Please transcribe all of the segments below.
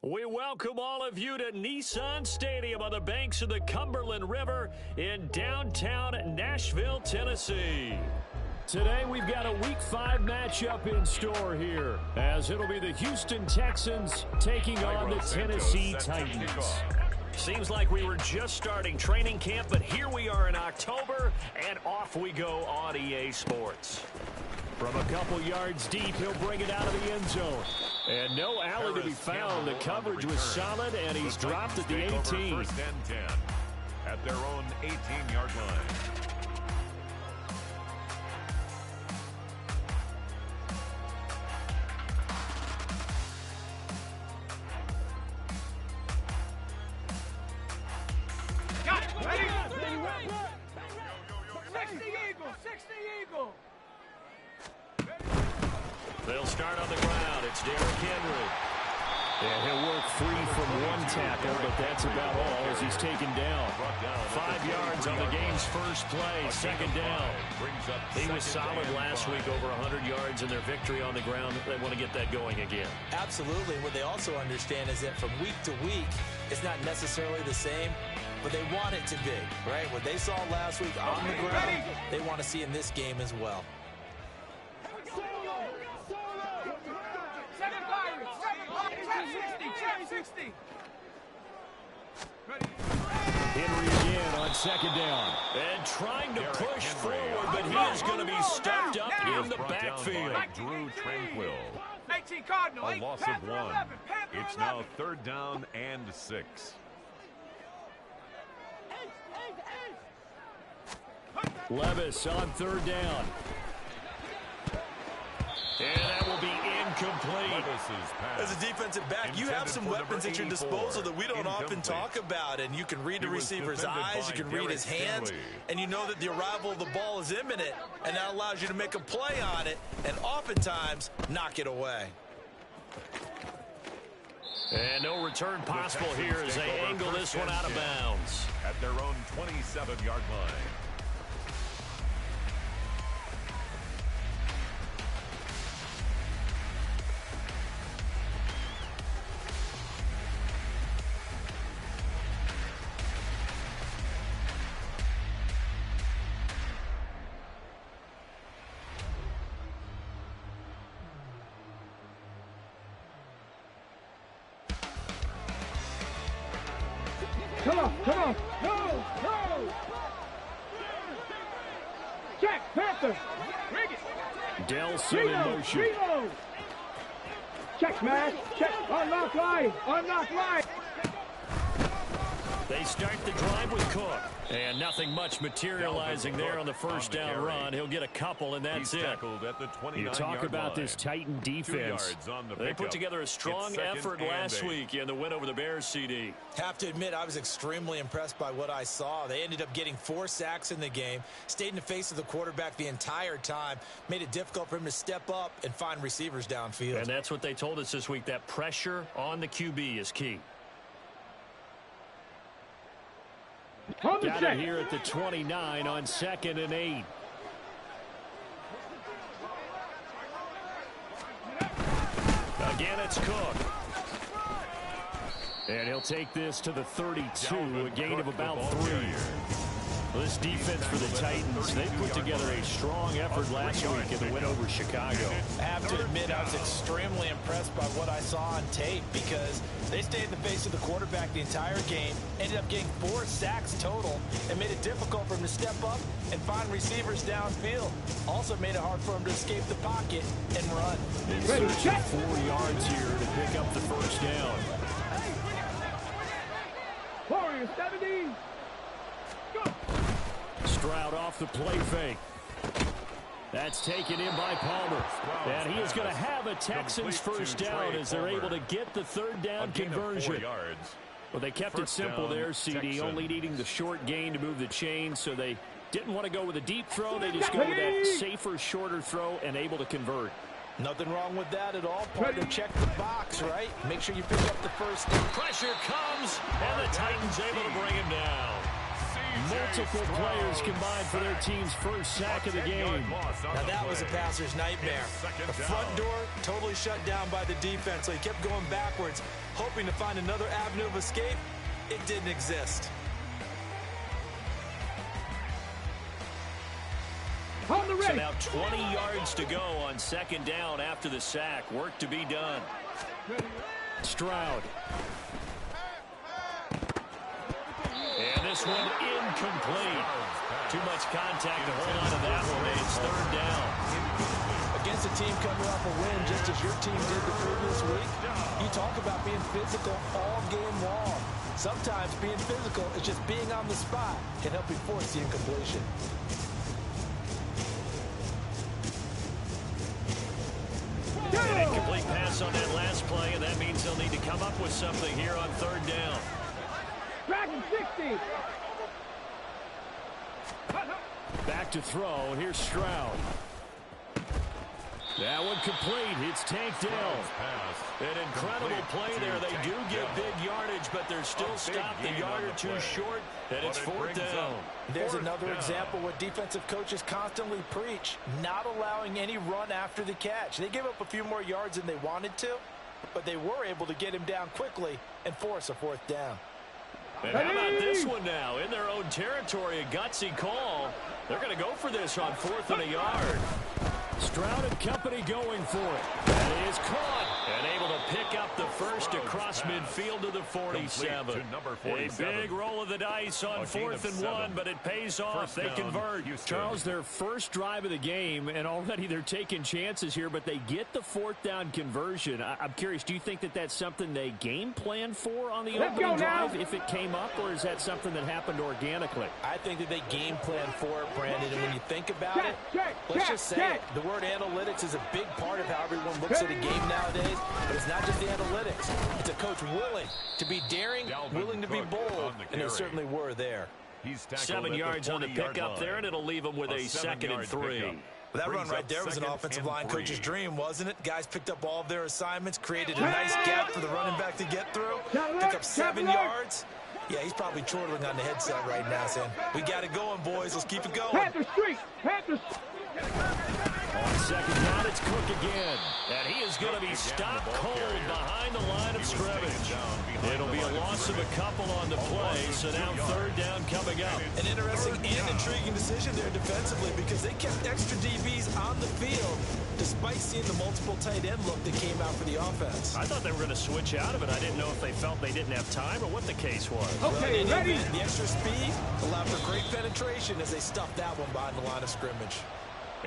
We welcome all of you to Nissan Stadium on the banks of the Cumberland River in downtown Nashville, Tennessee. Today we've got a Week 5 matchup in store here, as it'll be the Houston Texans taking on the Tennessee Titans. Seems like we were just starting training camp, but here we are in October, and off we go on EA Sports. From a couple yards deep, he'll bring it out of the end zone. And no alley to be found. The coverage was solid, and he's dropped at the 18. First and 10 at their own 18-yard line. Got it. Ready? 60 Eagle. 60 Eagle. They'll start on the ground. It's Derrick Henry. And he'll work free from one tackle, but that's about all as he's taken down. 5 yards on the game's first play, second down. He was solid last week, over 100 yards in their victory on the ground. They want to get that going again. Absolutely. What they also understand is that from week to week, it's not necessarily the same, but they want it to be, right? What they saw last week on the ground, they want to see in this game as well. Henry again on second down. And trying to push forward, but he is going to be stuffed up in the backfield. Drew Tranquil. 18 Cardinal. A loss of 1. It's now 3rd down and 6. Levis on 3rd down. And that will be incomplete. As a defensive back, you have some weapons at your disposal that we don't often talk about, and you can read the receiver's eyes, you can read his hands, and you know that the arrival of the ball is imminent, and that allows you to make a play on it, and oftentimes knock it away. And no return possible here as they angle this one out of bounds. At their own 27-yard line. Come on. Go. Check, Panther. Rig it. Delson in motion. Reload. Check, smash. Check. Unlock line. They start the drive with Cook. And nothing much materializing there on the first down run. He'll get a couple, and that's it. You talk about this Titan defense. They put together a strong effort last week in the win over the Bears, CD. Have to admit, I was extremely impressed by what I saw. They ended up getting 4 sacks in the game, stayed in the face of the quarterback the entire time, made it difficult for him to step up and find receivers downfield. And that's what they told us this week, that pressure on the QB is key. Got it here at the 29 on 2nd and 8. Again, it's Cook. And he'll take this to the 32, a gain of about 3. This defense for the Titans, they put together a strong effort last week in the win over Chicago. I have to admit, I was extremely impressed by what I saw on tape because they stayed in the face of the quarterback the entire game, ended up getting 4 sacks total, and made it difficult for him to step up and find receivers downfield. Also made it hard for him to escape the pocket and run. Ready, check. 4 yards here to pick up the first down. Warriors 70. Go. Stroud off the play fake. That's taken in by Palmer. And he is going to have a Texans first down as they're able to get the 3rd down conversion. Well, they kept it simple there, CD, only needing the short gain to move the chain, so they didn't want to go with a deep throw. They just go with that safer, shorter throw and able to convert. Nothing wrong with that at all, partner. Check the box, right? Make sure you pick up the first down. Pressure comes, and the Titans able to bring him down. Multiple players combined for their team's first sack of the game. Now that was a passer's nightmare. The front door totally shut down by the defense, so he kept going backwards, hoping to find another avenue of escape. It didn't exist. So now 20 yards to go on second down after the sack. Work to be done. Stroud. And this one incomplete. Too much contact to hold on to that one, and it's third down. Against a team coming off a win just as your team did the previous week, you talk about being physical all game long. Sometimes being physical is just being on the spot can help you force the incompletion. An incomplete pass on that last play, and that means they'll need to come up with something here on third down. Dragon 60. Back to throw, and here's Stroud. That one complete. It's tanked down. An incredible play there. They do get big yardage, but they're still stopped a yard or two short, and it's fourth down. There's another example what defensive coaches constantly preach, not allowing any run after the catch. They gave up a few more yards than they wanted to, but they were able to get him down quickly and force a fourth down. And how about this one now? In their own territory, a gutsy call. They're going to go for this on fourth and a yard. Stroud and company going for it. And he is caught and able to pick up the first across midfield to the 47. A big roll of the dice on fourth and one, but it pays off. They convert. Charles, their first drive of the game, and already they're taking chances here, but they get the fourth down conversion. I'm curious, do you think that that's something they game plan for on the opening drive if it came up, or is that something that happened organically? I think that they game plan for it, Brandon, and when you think about it, let's just say it. The word analytics is a big part of how everyone looks at a game nowadays, but it's not just the analytics. It's a coach willing to be daring, willing to be bold, and they certainly were there. 7 yards on the pickup there, and it'll leave them with a second and 3. Well, that run right there was an offensive line coach's dream, wasn't it? Guys picked up all of their assignments, created a nice gap for the running back to get through, pick up 7 yards. Yeah, he's probably chortling on the headset right now saying, we got it going, boys. Let's keep it going. Panther Street! Panther On second down, it's Cook again. And he is going to be stopped cold behind the line of scrimmage. It'll be a loss of a couple on the play, so now third down coming up. An interesting and intriguing decision there defensively because they kept extra DBs on the field despite seeing the multiple tight end look that came out for the offense. I thought they were going to switch out of it. I didn't know if they felt they didn't have time or what the case was. Okay, ready? The extra speed allowed for great penetration as they stuffed that one behind the line of scrimmage.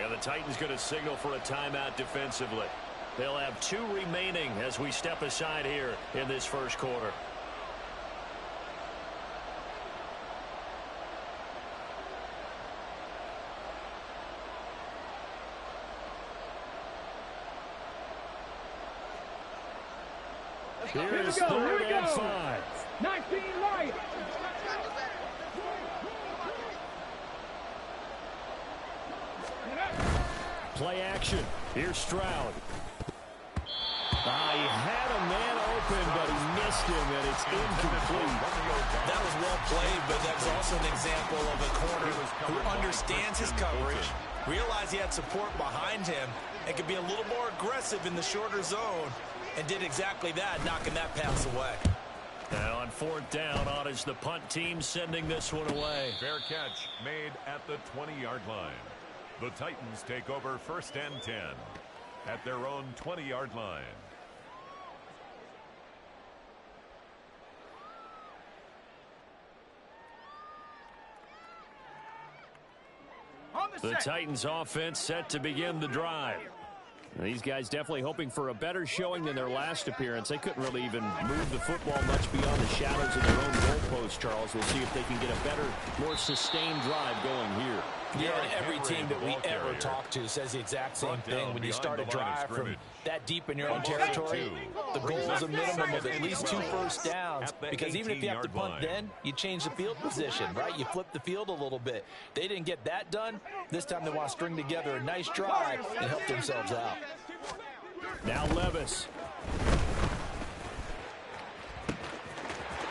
And the Titans going to signal for a timeout defensively. They'll have 2 remaining as we step aside here in this first quarter. Here is third and 5. 19 right. Play action. Here's Stroud. He had a man open, but he missed him, and it's incomplete. That was well played, but that's also an example of a corner who understands his coverage, realized he had support behind him, and could be a little more aggressive in the shorter zone, and did exactly that, knocking that pass away. And on fourth down, on is the punt team sending this one away. Fair catch made at the 20-yard line. The Titans take over first and 10 at their own 20-yard line. The Titans offense set to begin the drive. These guys definitely hoping for a better showing than their last appearance. They couldn't really even move the football much beyond the shadows of their own goalpost, Charles. We'll see if they can get a better, more sustained drive going here. Yeah, and every team that we ever talk to says the exact same thing. When you start a drive from that deep in your own territory, the goal is a minimum of at least 2 first downs. Because even if you have to punt then, you change the field position, right? You flip the field a little bit. They didn't get that done. This time they want to string together a nice drive and help themselves out. Now Levis.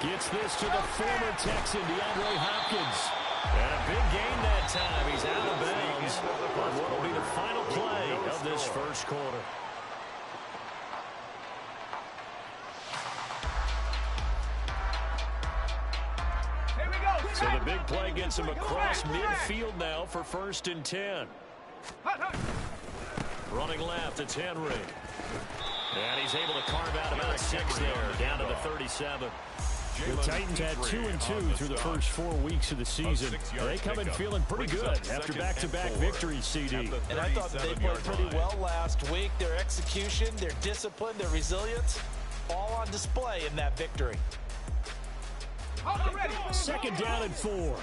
Gets this to the former Texan, DeAndre Hopkins. And a big gain that time. He's out of bounds on what will be the final play of this first quarter. So the big play gets him across midfield now for 1st and 10. Running left, it's Henry. And he's able to carve out about 6 there, down to the 37. The Titans had 2 and 2 through the first 4 weeks of the season. They come in feeling pretty good after back-to-back victories, CD. And I thought they played pretty well last week. Their execution, their discipline, their resilience, all on display in that victory. 2nd down and 4.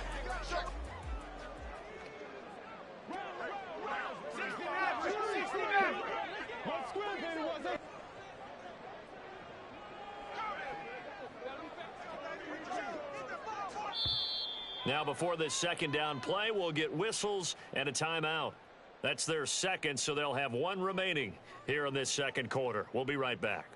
Now before this 2nd down play, we'll get whistles and a timeout. That's their second, so they'll have 1 remaining here in this 2nd quarter. We'll be right back.